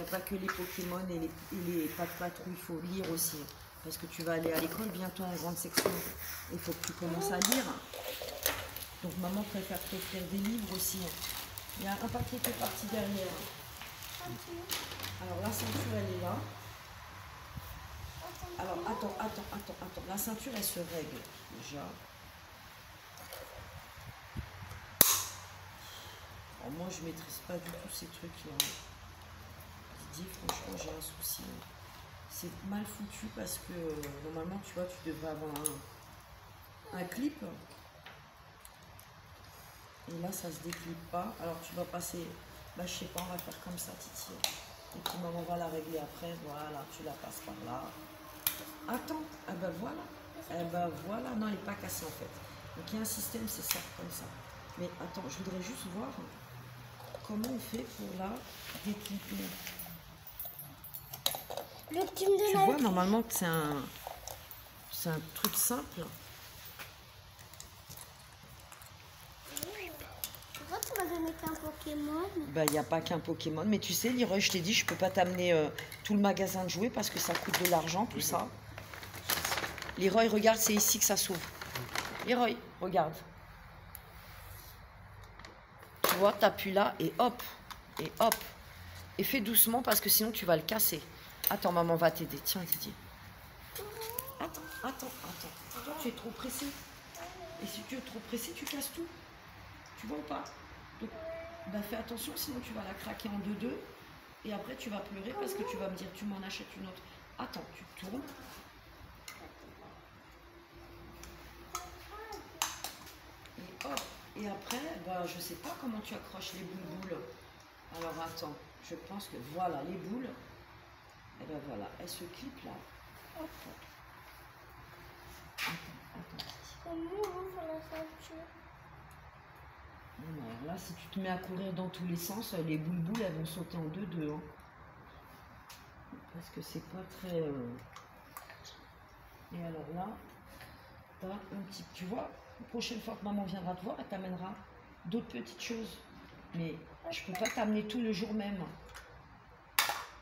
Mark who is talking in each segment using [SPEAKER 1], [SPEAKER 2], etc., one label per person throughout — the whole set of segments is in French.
[SPEAKER 1] n'y a pas que les Pokémon et les patrouilles, il faut lire aussi. Parce que tu vas aller à l'école bientôt en grande section. Il faut que tu commences à lire. Donc maman préfère t'offrir des livres aussi. Il y a un paquet qui est parti derrière. Alors la ceinture, elle est là. Alors attends. La ceinture, elle se règle déjà. Alors, moi, je maîtrise pas du tout ces trucs-là. Je dis franchement, j'ai un souci. C'est mal foutu parce que normalement, tu vois, tu devrais avoir un clip. Et là, ça se déclipe pas. Alors, tu vas passer, bah, je sais pas, on va faire comme ça, Titi. Et puis, maman va la régler après. Voilà, tu la passes par là. Attends, ah ben voilà. Eh ben voilà, non, elle n'est pas cassée en fait. Donc, il y a un système, c'est ça, comme ça. Mais attends, je voudrais juste voir comment on fait pour la décliper. Tu vois, normalement, c'est un truc simple.
[SPEAKER 2] Pourquoi tu m'as donné qu'un Pokémon?
[SPEAKER 1] Bah, il n'y a pas qu'un Pokémon. Mais tu sais, Leroy, je t'ai dit, je peux pas t'amener tout le magasin de jouets parce que ça coûte de l'argent, tout ça. Leroy, regarde, c'est ici que ça s'ouvre. Leroy, regarde. Tu vois, t'appuies là et hop. Et hop. Et fais doucement parce que sinon tu vas le casser. Attends, maman va t'aider. Tiens, Didier. Attends. Toi, tu es trop pressé. Et si tu es trop pressé, tu casses tout. Tu vois ou pas? Donc, bah, fais attention, sinon tu vas la craquer en deux. Et après, tu vas pleurer parce que tu vas me dire, tu m'en achètes une autre. Attends, tu tournes. Et hop. Et après, bah, je sais pas comment tu accroches les boules. Alors, attends. Je pense que voilà, les boules. Et ben voilà, elles se clipent là. Hop. Attends.
[SPEAKER 2] Comment on fait la ceinture?
[SPEAKER 1] Non, alors là, si tu te mets à courir dans tous les sens, les boules, elles vont sauter en deux. Hein. Parce que c'est pas très... Et alors là, t'as un petit... Tu vois, la prochaine fois que maman viendra te voir, elle t'amènera d'autres petites choses. Mais je peux pas t'amener tout le jour même.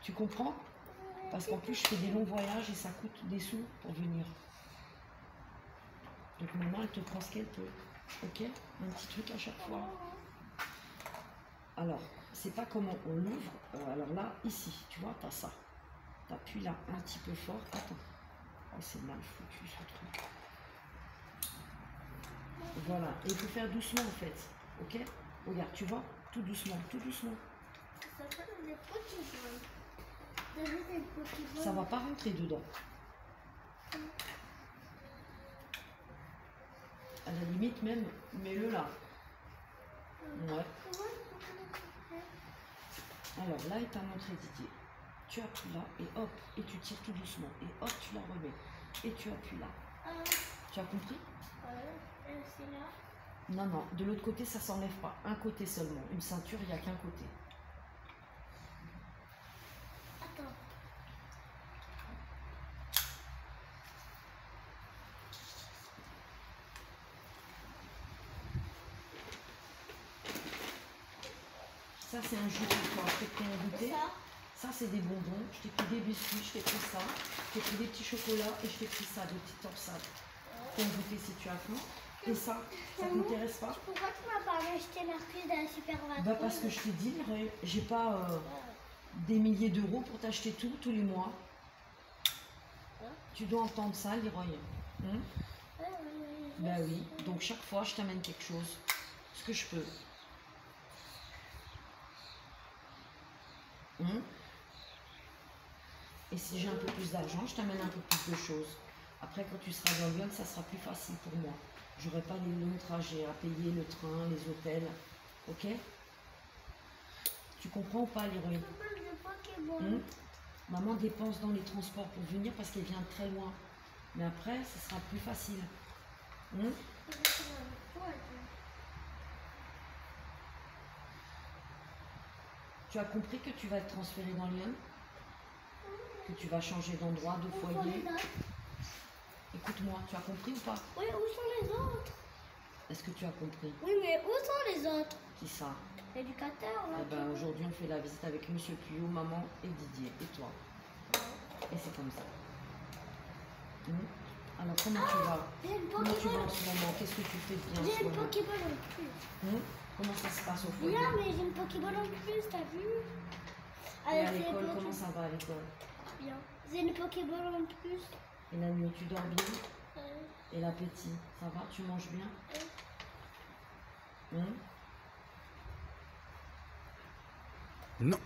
[SPEAKER 1] Tu comprends? Parce qu'en plus, je fais des longs voyages et ça coûte des sous pour venir. Donc maman, elle te prend ce qu'elle peut. Ok? Un petit truc à chaque fois. Alors, c'est pas comment on l'ouvre. Alors là, ici, tu vois, t'as ça. T'appuies là un petit peu fort. Attends. Oh, c'est mal foutu ce truc. Voilà. Et il faut faire doucement en fait. Ok? Regarde, tu vois? Tout doucement, tout doucement.
[SPEAKER 2] Ça s'appelle des Pokémon.
[SPEAKER 1] Ça va pas rentrer dedans. À la limite même, mets-le là. Ouais. Alors là, il t'a montré Didier. Tu appuies là et hop, et tu tires tout doucement. Et hop, tu la remets. Et tu appuies là. Tu as compris?
[SPEAKER 2] C'est là.
[SPEAKER 1] Non, de l'autre côté, ça s'enlève pas. Un côté seulement. Une ceinture, il n'y a qu'un côté.
[SPEAKER 2] Attends.
[SPEAKER 1] Ça, c'est un jus pour toi. Je t'ai pris un goûter. Ça, c'est des bonbons. Je t'ai pris des biscuits, je t'ai pris ça. Je t'ai pris des petits chocolats et je t'ai pris ça, des petites torsades. Pour goûter si tu as faim. Et ça t'intéresse pas?
[SPEAKER 2] Pourquoi tu m'as pas acheté la prise de la supermarché?
[SPEAKER 1] Bah parce que je t'ai dit, j'ai pas des milliers d'euros pour t'acheter tout, tous les mois. Tu dois entendre ça, Leroy. Bah oui, donc chaque fois, je t'amène quelque chose. Ce que je peux. Et si j'ai un peu plus d'argent, je t'amène un peu plus de choses. Après, quand tu seras dans Lyon, ça sera plus facile pour moi. J'aurai pas les longs trajets à payer, le train, les hôtels. Ok? Tu comprends ou pas, Leroy? Maman dépense dans les transports pour venir parce qu'elle vient de très loin. Mais après, ce sera plus facile. Tu as compris que tu vas être transféré dans Lyon? Que tu vas changer d'endroit, de foyer? Écoute-moi, tu as compris ou pas?
[SPEAKER 2] Oui, où sont les autres?
[SPEAKER 1] Est-ce que tu as compris?
[SPEAKER 2] Oui, mais où sont les autres?
[SPEAKER 1] Qui ça?
[SPEAKER 2] L'éducateur, là.
[SPEAKER 1] Eh ben, aujourd'hui, on fait la visite avec Monsieur Puyou, maman et Didier. Et toi? Et c'est comme ça. Alors, comment tu vas?
[SPEAKER 2] J'ai une
[SPEAKER 1] Comment tu vas
[SPEAKER 2] Pokéball.
[SPEAKER 1] en ce moment? Qu'est-ce que tu fais de bien en
[SPEAKER 2] J'ai
[SPEAKER 1] ce
[SPEAKER 2] une
[SPEAKER 1] moment?
[SPEAKER 2] Pokéball en plus.
[SPEAKER 1] Comment ça se passe au foyer?
[SPEAKER 2] Bien, mais j'ai une Pokéball en plus, t'as vu?
[SPEAKER 1] Et à
[SPEAKER 2] Avec les
[SPEAKER 1] l'école,
[SPEAKER 2] Poké-
[SPEAKER 1] comment ça va à l'école?
[SPEAKER 2] Bien. J'ai une Pokéball en plus.
[SPEAKER 1] Et la nuit, tu dors bien?
[SPEAKER 2] Euh,
[SPEAKER 1] Et l'appétit, ça va? Tu manges bien?
[SPEAKER 3] Non.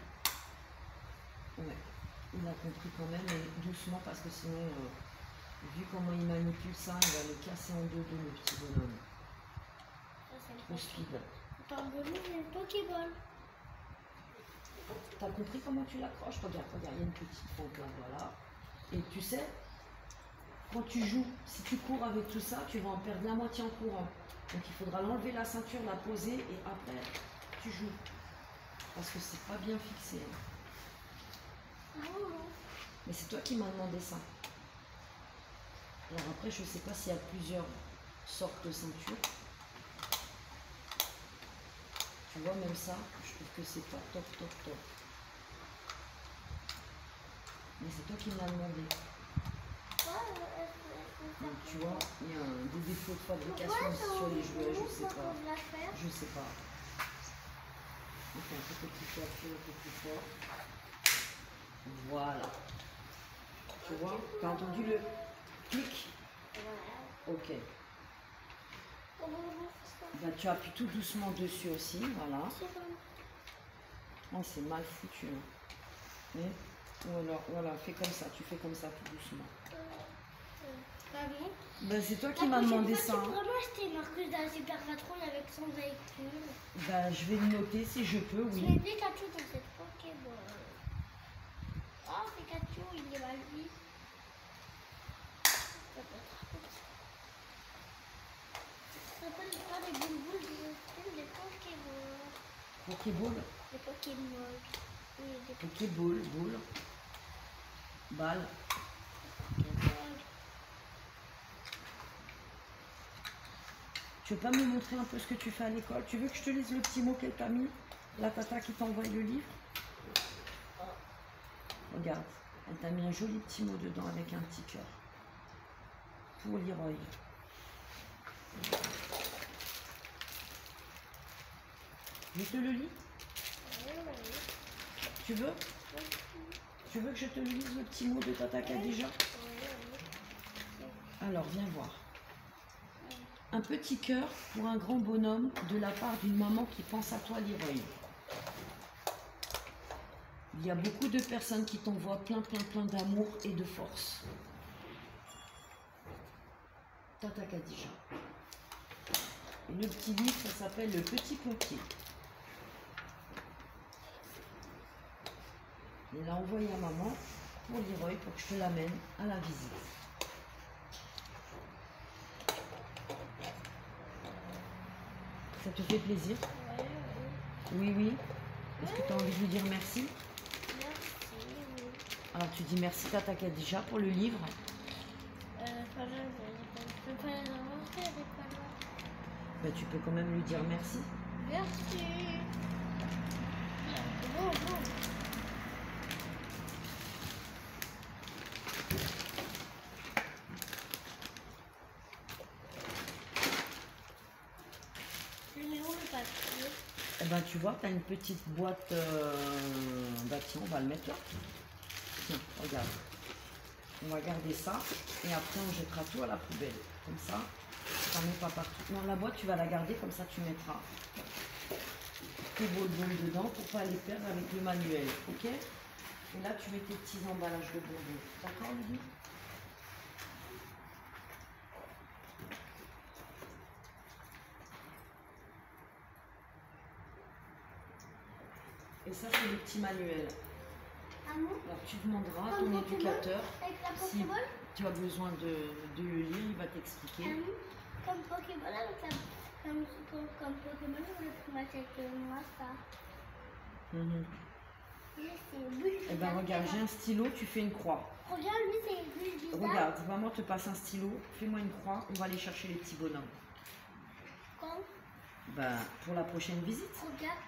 [SPEAKER 1] Ouais. Il a compris quand même, mais doucement, parce que sinon, vu comment il manipule ça, il va le casser en deux, le petit bonhomme.
[SPEAKER 2] ça, c'est
[SPEAKER 1] Trop speed.
[SPEAKER 2] Attends, j'ai une Pokéball.
[SPEAKER 1] T'as compris comment tu l'accroches? Regarde, il y a une petite pompe là, voilà. Et tu sais, quand tu joues, si tu cours avec tout ça, tu vas en perdre la moitié en courant. Donc il faudra l'enlever la ceinture, la poser et après tu joues. Parce que c'est pas bien fixé. Mais c'est toi qui m'as demandé ça. Alors après, je sais pas s'il y a plusieurs sortes de ceintures. Tu vois, même ça, je trouve que c'est pas top. Mais c'est toi qui me l'as demandé. Donc tu vois, il y a des défauts de fabrication aussi sur les jouets, je sais pas. Je sais pas. Donc un peu plus fort, un peu plus fort. Voilà. Tu vois, t'as entendu le clic? Ok. Ben, tu appuies tout doucement dessus aussi, voilà. Oh, c'est mal foutu. Hein. Ou alors, voilà, fais comme ça, tu fais comme ça tout doucement. Ben, c'est toi qui m'as demandé ça.
[SPEAKER 2] Tu pourrais m'acheter une Marcus d'un Super Patron avec son véhicule.
[SPEAKER 1] Ben, je vais le noter si je peux,
[SPEAKER 2] Je
[SPEAKER 1] oui.
[SPEAKER 2] mets Pikachu dans cette Pokéball. Oh, Pikachu, il est mal vu. Ça s'appelle pas des boules, c'est des Pokéballs.
[SPEAKER 1] Pokéball,
[SPEAKER 2] Des Pokémon. Oui, des
[SPEAKER 1] Pokéball, boule, balle.
[SPEAKER 2] Pokéballs.
[SPEAKER 1] Tu veux pas me montrer un peu ce que tu fais à l'école? Tu veux que je te lise le petit mot qu'elle t'a mis? La tata qui t'a envoyé le livre? Regarde, elle t'a mis un joli petit mot dedans avec un petit cœur. Pour Leroy. Je te le lis? Tu veux? Tu veux que je te lise le petit mot de Tata Khadija? Alors, viens voir. Un petit cœur pour un grand bonhomme de la part d'une maman qui pense à toi, Leroy. Il y a beaucoup de personnes qui t'envoient plein d'amour et de force. Tata Khadija. Et le petit livre, ça s'appelle Le Petit Pompier. Il l'a envoyé à maman pour Leroy pour que je te l'amène à la visite. Ça te fait plaisir? Oui. Est-ce que tu as envie de lui dire merci?
[SPEAKER 2] Merci, oui.
[SPEAKER 1] Alors tu dis merci Tata Khadija pour le livre.
[SPEAKER 2] Je peux pas les inventer avec ma main.
[SPEAKER 1] Ben, tu peux quand même lui dire merci.
[SPEAKER 2] Merci. Bon. Je mets où le papier?
[SPEAKER 1] Eh ben tu vois, tu as une petite boîte. Bah tiens, on va le mettre là. Tiens, regarde. On va garder ça et après on jettera tout à la poubelle. Comme ça, tu n'en mets pas partout. Non, la boîte, tu vas la garder, comme ça tu mettras tes bonbons dedans pour pas les perdre avec le manuel. Ok? Et là, tu mets tes petits emballages de bonbons. D'accord, Lydie? Et ça, c'est le petit manuel.
[SPEAKER 2] Ah bon?
[SPEAKER 1] Alors, tu demanderas à
[SPEAKER 2] Comme
[SPEAKER 1] ton
[SPEAKER 2] Pokémon?
[SPEAKER 1] éducateur
[SPEAKER 2] Avec la
[SPEAKER 1] si
[SPEAKER 2] Pokéball?
[SPEAKER 1] tu as besoin de le lire, il va t'expliquer.
[SPEAKER 2] Comme Pokéball avec la... Comme Pokémon, je voulais mettre avec moi ça.
[SPEAKER 1] Mhm.
[SPEAKER 2] Lui, c'est Bulle.
[SPEAKER 1] Eh ben regarde, j'ai un stylo, tu fais une croix.
[SPEAKER 2] Regarde, lui, c'est Bulle bizarre.
[SPEAKER 1] Regarde, maman te passe un stylo, fais-moi une croix, on va aller chercher les petits bonhommes.
[SPEAKER 2] Quand?
[SPEAKER 1] Ben, pour la prochaine visite.
[SPEAKER 2] Regarde,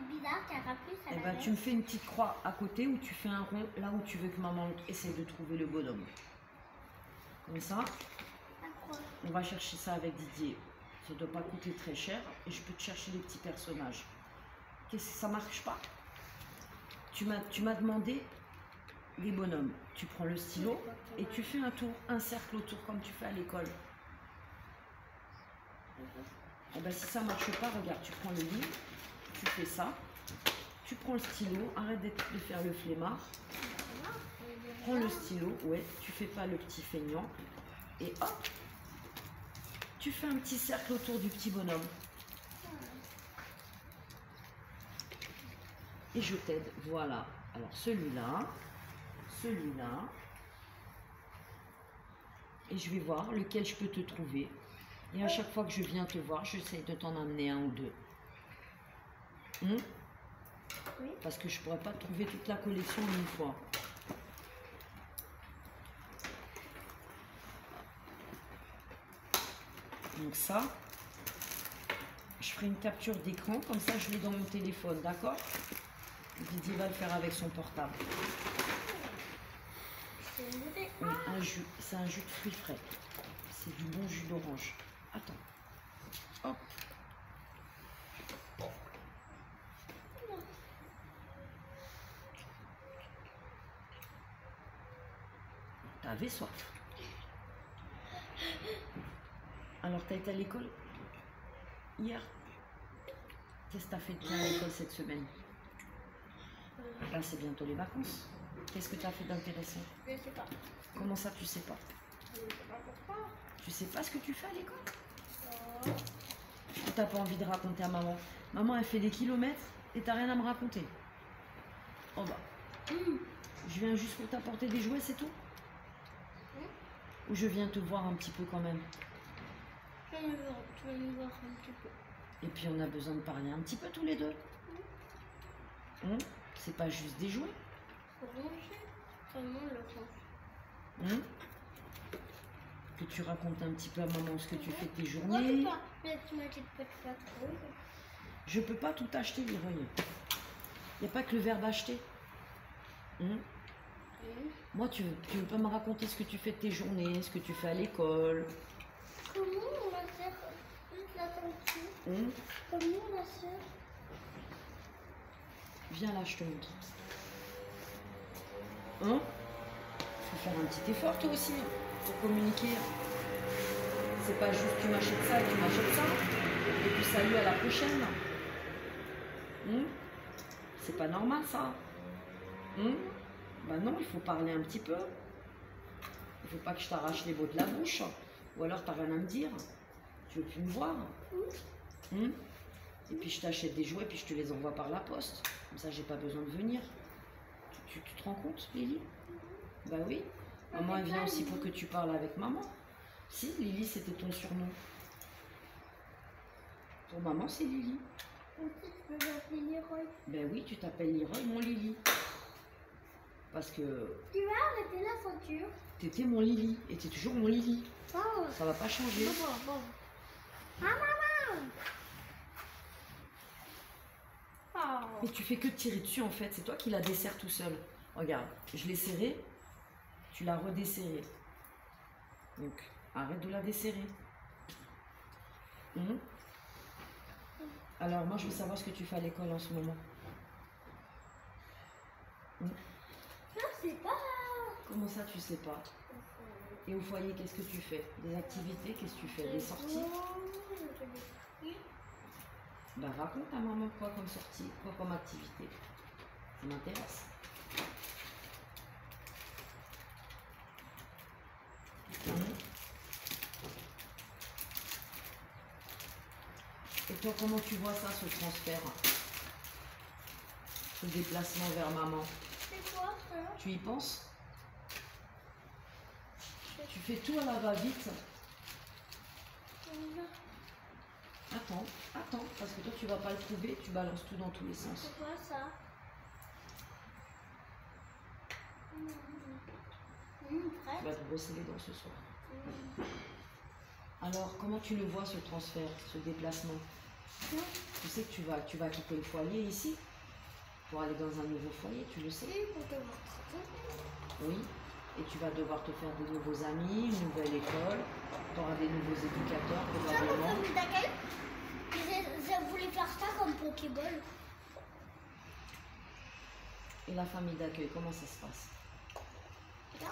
[SPEAKER 2] bizarre, t'as rappelé ça.
[SPEAKER 1] Eh ben, tu me fais une petite croix à côté ou tu fais un rond là où tu veux que maman essaie de trouver le bonhomme. Comme ça, on va chercher ça avec Didier. Ça ne doit pas coûter très cher et je peux te chercher les petits personnages. Qu'est-ce que ça marche pas? Tu m'as demandé des bonhommes. Tu prends le stylo et tu fais un tour, un cercle autour comme tu fais à l'école. Eh ben, si ça marche pas, regarde, tu prends le livre, tu fais ça, tu prends le stylo, arrête de faire le flemmard. Prends le stylo, ouais, tu fais pas le petit feignant et hop, tu fais un petit cercle autour du petit bonhomme. Et je t'aide, voilà. Alors celui-là, et je vais voir lequel je peux te trouver. Et à chaque fois que je viens te voir, j'essaie de t'en amener un ou deux. Oui. Parce que je ne pourrais pas trouver toute la collection en une fois. Donc ça, je ferai une capture d'écran, comme ça je l'ai dans mon téléphone, d'accord? Didier va le faire avec son portable. Oui, un jus, c'est un jus de fruits frais. C'est du bon jus d'orange. Attends. Hop. T'avais soif. Alors, t'as été à l'école hier? Qu'est-ce que t'as fait de bien à l'école cette semaine? Là, c'est bientôt les vacances. Qu'est-ce que t'as fait d'intéressant?
[SPEAKER 2] Je sais pas.
[SPEAKER 1] Comment ça, tu sais pas?
[SPEAKER 2] Je sais pas pourquoi.
[SPEAKER 1] Tu sais pas ce que tu fais à l'école? Ou t'as pas envie de raconter à maman? Maman, elle fait des kilomètres et t'as rien à me raconter. Oh bah. Je viens juste pour t'apporter des jouets, c'est tout? Ou je viens te voir un petit peu quand même?
[SPEAKER 2] Tu vas me voir un petit peu.
[SPEAKER 1] Et puis on a besoin de parler un petit peu tous les deux. C'est pas juste des jouets.
[SPEAKER 2] Comment le sens?
[SPEAKER 1] Que tu racontes un petit peu à maman ce que tu fais de tes
[SPEAKER 2] Moi,
[SPEAKER 1] journées.
[SPEAKER 2] mais tu m'as dit pas de pas trop.
[SPEAKER 1] Je peux pas tout acheter, Leroy. Il n'y a pas que le verbe acheter. Moi, tu veux pas me raconter ce que tu fais de tes journées, ce que tu fais à l'école.
[SPEAKER 2] Comment on va faire juste la tentue? Comment on va faire?
[SPEAKER 1] Viens là, je te montre. Faut faire un petit effort toi aussi pour communiquer. C'est pas juste tu m'achètes ça et tu m'achètes ça. Et puis salut, à la prochaine. C'est pas normal ça. Bah non, il faut parler un petit peu. Il faut pas que je t'arrache les mots de la bouche. Ou alors t'as rien à me dire. Tu veux plus me voir. Et puis je t'achète des jouets puis je te les envoie par la poste. Comme ça j'ai pas besoin de venir. Tu te rends compte, Lily? Bah oui. Maman elle vient aussi pour que tu parles avec maman. Si, Lily c'était ton surnom. Pour maman c'est Lily.
[SPEAKER 2] Aussi, tu peux m'appeler Leroy.
[SPEAKER 1] Ben oui, tu t'appelles Leroy, mon Lily. Parce que
[SPEAKER 2] Tu vas arrêter la ceinture.
[SPEAKER 1] t'étais mon Lily et t'es toujours mon Lily.
[SPEAKER 2] Oh.
[SPEAKER 1] Ça va pas changer.
[SPEAKER 2] Bon. Ah, maman. Oh.
[SPEAKER 1] Mais tu fais que tirer dessus en fait, c'est toi qui la desserres tout seul. Regarde, je l'ai serrée, tu l'as redesserrée. Donc, arrête de la desserrer. Alors, moi, je veux savoir ce que tu fais à l'école en ce moment.
[SPEAKER 2] Je sais pas.
[SPEAKER 1] Comment ça, tu sais pas? Et au foyer, qu'est-ce que tu fais? Des activités, qu'est-ce que tu fais? Des sorties? Ben, raconte à maman quoi comme sortie, quoi comme activité. Ça m'intéresse. Et toi, comment tu vois ça, ce transfert? Ce déplacement vers maman?
[SPEAKER 2] C'est quoi ça?
[SPEAKER 1] Tu y penses? Tu fais tout à la va-vite. Attends, parce que toi tu vas pas le trouver, tu balances tout dans tous les sens.
[SPEAKER 2] C'est quoi ça?
[SPEAKER 1] Tu vas te brosser les dents ce soir. Alors, comment tu le vois ce transfert, ce déplacement?
[SPEAKER 2] Non.
[SPEAKER 1] Tu sais que tu vas quitter le foyer ici pour aller dans un nouveau foyer, tu le sais?
[SPEAKER 2] Oui, pour devoir travailler.
[SPEAKER 1] Oui. Et tu vas devoir te faire de nouveaux amis, une nouvelle école, tu auras des nouveaux éducateurs
[SPEAKER 2] Ça, ma
[SPEAKER 1] probablement.
[SPEAKER 2] famille d'accueil, je voulais faire ça comme Pokéball.
[SPEAKER 1] Et la famille d'accueil, comment ça se passe?
[SPEAKER 2] Là.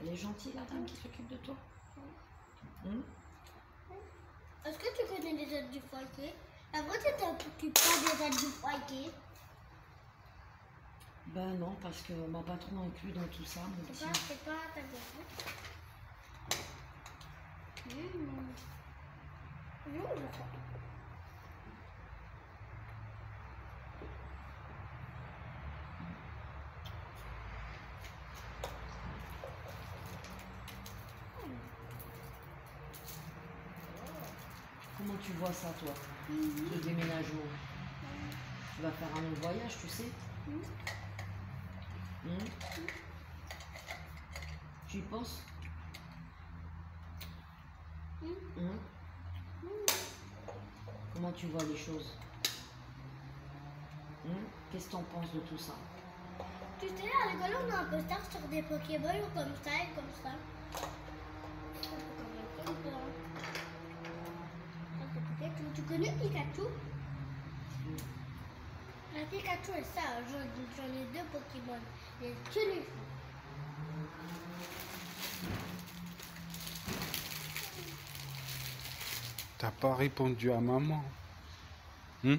[SPEAKER 1] Elle est gentille, la dame qui s'occupe de toi? Hum?
[SPEAKER 2] Est-ce que tu connais les aides du foyer? La vraie, tu t'occupes pas des aides du foyer.
[SPEAKER 1] Ben non, parce que m'a pas trop inclus dans tout ça, mon petit.
[SPEAKER 2] C'est pas ta gueule. Non, je crois.
[SPEAKER 1] Comment tu vois ça, toi, le déménagement? Tu vas faire un long voyage, tu sais? Tu y penses? Comment tu vois les choses? Qu'est-ce que tu en penses de tout ça?
[SPEAKER 2] Tu sais, à l'école, on a un poster sur des Pokéballs comme ça et comme ça. Tu connais Pikachu? La Pikachu est ça, j'en ai 2 Pokémon. Et que les fous.
[SPEAKER 3] T'as pas répondu à maman. Elle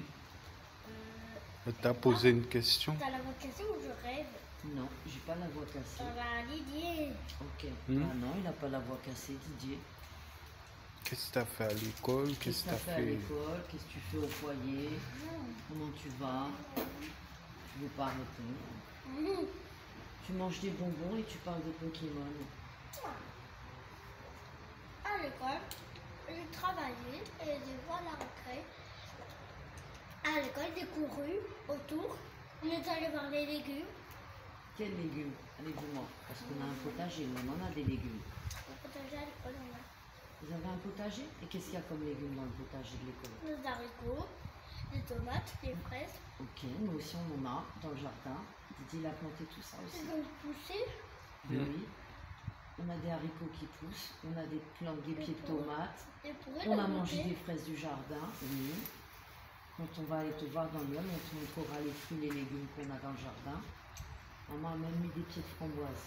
[SPEAKER 3] t'a posé une question.
[SPEAKER 2] T'as la voix cassée ou je rêve?
[SPEAKER 1] Non, j'ai pas la voix cassée.
[SPEAKER 2] Ça va, Didier.
[SPEAKER 1] Ok. Ah non, il n'a pas la voix cassée, Didier.
[SPEAKER 3] Qu'est-ce que t'as fait à l'école?
[SPEAKER 1] Qu'est-ce que tu as fait à l'école? Qu'est-ce que tu fais au foyer? Comment tu vas? Tu veux pas arrêter? Tu manges des bonbons et tu parles des Pokémon.
[SPEAKER 2] À l'école, j'ai travaillé et j'ai vu à la récré. À l'école, j'ai couru autour. On est allé voir les légumes.
[SPEAKER 1] Quels légumes? Allez, dis-moi. Parce qu'on a un potager, mais on en a des légumes.
[SPEAKER 2] Le potager à l'école, on a
[SPEAKER 1] Vous avez un potager? Et qu'est-ce qu'il y a comme légumes dans le potager de l'école?
[SPEAKER 2] des haricots, des tomates, des fraises.
[SPEAKER 1] Ok, nous aussi on en a dans le jardin. Didier il a planté tout ça aussi.
[SPEAKER 2] Ils ont poussé.
[SPEAKER 1] Oui. On a des haricots qui poussent, on a des plantes, des pieds de tomates.
[SPEAKER 2] Et pourrait
[SPEAKER 1] On
[SPEAKER 2] le
[SPEAKER 1] a mangé
[SPEAKER 2] goûter.
[SPEAKER 1] des fraises du jardin, oui. Quand on va aller te voir dans l'homme, on te montrera les fruits et les légumes qu'on a dans le jardin. Maman a même mis des pieds de framboises.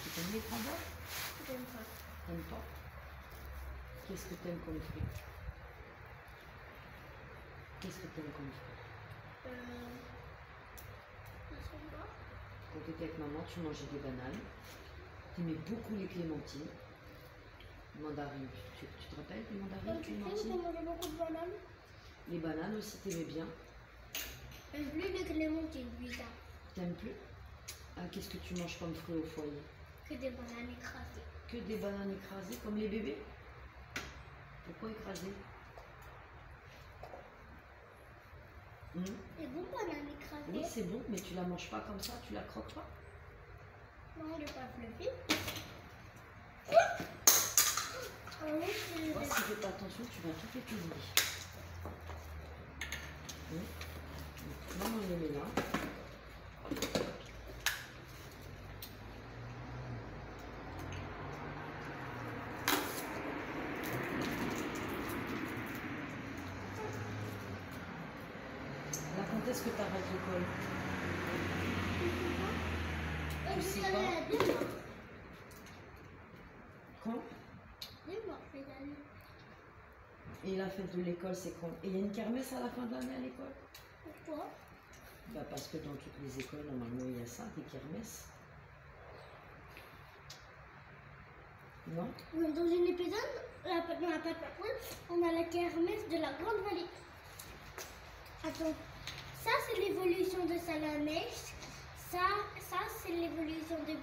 [SPEAKER 1] Tu aimes les framboises?
[SPEAKER 2] J'aime pas.
[SPEAKER 1] T'aimes pas? Qu'est-ce que t'aimes comme fruit? Qu'est-ce que t'aimes comme fruit?
[SPEAKER 2] Je sais pas.
[SPEAKER 1] Quand tu étais avec maman, tu mangeais des bananes. Tu aimais beaucoup les clémentines. Mandarines. Tu te rappelles des mandarines,
[SPEAKER 2] Quand tu sais,
[SPEAKER 1] clémentines?
[SPEAKER 2] on mangeait beaucoup de bananes.
[SPEAKER 1] Les bananes aussi, t'aimais bien.
[SPEAKER 2] J'aime plus les clémentines, bizarre.
[SPEAKER 1] T'aimes plus? Ah, qu'est-ce que tu manges comme fruits au foyer?
[SPEAKER 2] Que des bananes écrasées.
[SPEAKER 1] Que des bananes écrasées comme les bébés? Pourquoi écrasées?
[SPEAKER 2] C'est bon, bananes
[SPEAKER 1] Oui,
[SPEAKER 2] écrasées.
[SPEAKER 1] c'est bon, mais tu la manges pas comme ça, tu la croques pas?
[SPEAKER 2] Non, il est pas fluffy. Ah oui,
[SPEAKER 1] Tu vois, si tu fais pas attention, tu vas tout épuiser. Maman, elle les met là. Là, quand est-ce que tu arrêtes l'école?
[SPEAKER 2] Je
[SPEAKER 1] sais
[SPEAKER 2] suis
[SPEAKER 1] pas.
[SPEAKER 2] allée à Démarche.
[SPEAKER 1] Quand?
[SPEAKER 2] Démarche, je suis allée.
[SPEAKER 1] Et la fête de l'école, c'est quand? Et il y a une kermesse à la fin de l'année à l'école?
[SPEAKER 2] Pourquoi?
[SPEAKER 1] Bah parce que dans toutes les écoles, normalement, il y a ça, des kermesses. Non?
[SPEAKER 2] Dans une épisode, dans la Patte Patrouille, on a la kermesse de la Grande Vallée. Attends, ça c'est l'évolution de Salamèche, ça c'est l'évolution de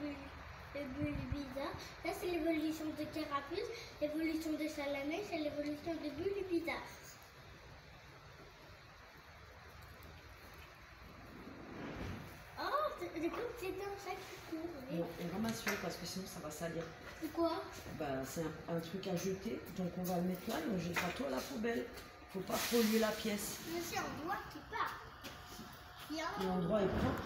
[SPEAKER 2] Bulbizarre, ça c'est l'évolution de Carapuce, l'évolution de Salamèche et l'évolution de Bulbizarre. Oh, c'est comme si c'était un sac qui court. Oui.
[SPEAKER 1] Non, on ramasse-le parce que sinon ça va salir.
[SPEAKER 2] Pourquoi?
[SPEAKER 1] Bah, c'est un truc à jeter, donc on va le mettre là et on jettera tout à la poubelle. Faut pas polluer la pièce.
[SPEAKER 2] Mais c'est un doigt qui part.
[SPEAKER 1] L'endroit est propre.